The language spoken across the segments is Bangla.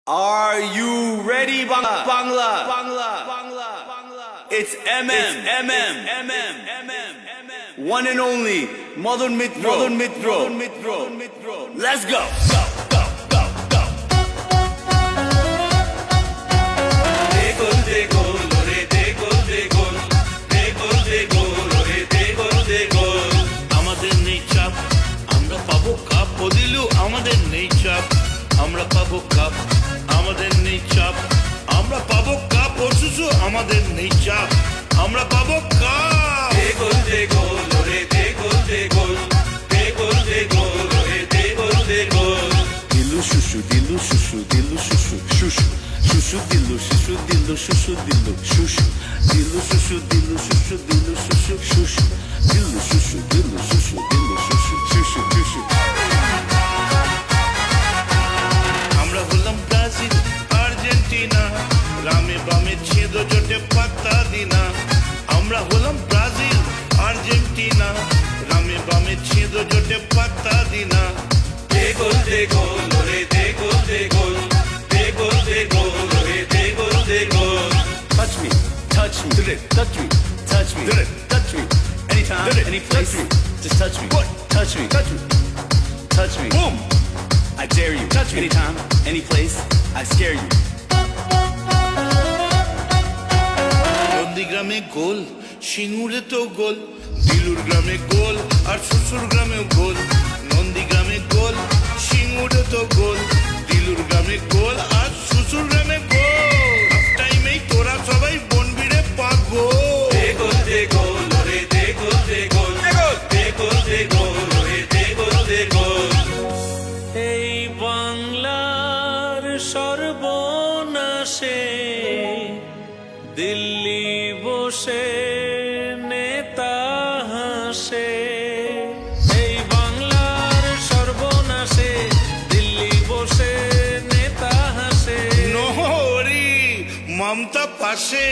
Are you ready, Bangla? Bangla. Bangla. Bangla. It's one and only Madan Mitra. Let's go. আমাদের নেই চাপ, আমরা পাবো কাপ। বদিলু আমাদের নেই চাপ, আমরা পাবো কাপ। আমাদের নেই চাপ, আমরা পাবো কাপ। অসুসু আমাদের নেই চাপ, আমরা পাবো কাপ। দিলু শুশু দিলু শুশু দিলু শুশু শুশু শুশু দিলু শুশু দিলু শুশু দিলু শুশু দিলু শুশু দিলু শুশু দিলু শুশু শুশু দিলু শুশু দিলু শুশু দিলু শুশু শুশু শুশু। আমরা হলাম ব্রাজিল আর্জেন্টিনা, রামে বামে ছেদ জোটে পাত্তা দিনা। আমরা হলাম ব্রাজিল আর্জেন্টিনা, রামে বামে ছেদ জোটে পাত্তা দিনা। Touch me, touch me, touch me, touch me, touch me. Anytime, any place, just touch me, touch me, touch me, touch me. Boom! I dare you. Touch me. Anytime, any place, I scare you. নন্দীগ্রামে গোল, সিঙ্গুরে তো গোল। দিলুর গ্রামে গোল আর শ্বশুর গ্রামে গোল। নন্দীগ্রামে গোল, সিঙ্গুরে তো গোল। দিলুর গ্রামে গোল আর শ্বশুর গ্রামে গোল। হাফ টাইমেই তোরা সবাই বনবিড়ে পাগল। এই বাংলার সর্বনাশে দিল্লি বসে নেতা হাসে। এই বাংলার সর্বনাশে দিল্লি বসে নেতা হাসে। নহরি মমতা পাশে।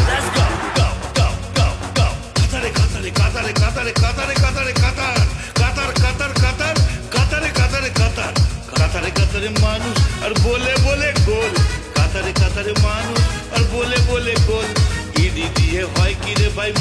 Let's go, go, go, go, go. কাতারে কাতারে কাতারে কাতারে কাতারে কাতারে কাতার কাতার কাতার কাতার কাতারে কাতারে কাতার কাতারে কাতারে মানুষ আর বলে বলে গোল। কাতারে কাতারে মানুষ আর বলে বলে গোল। ইডি দিয়ে হয়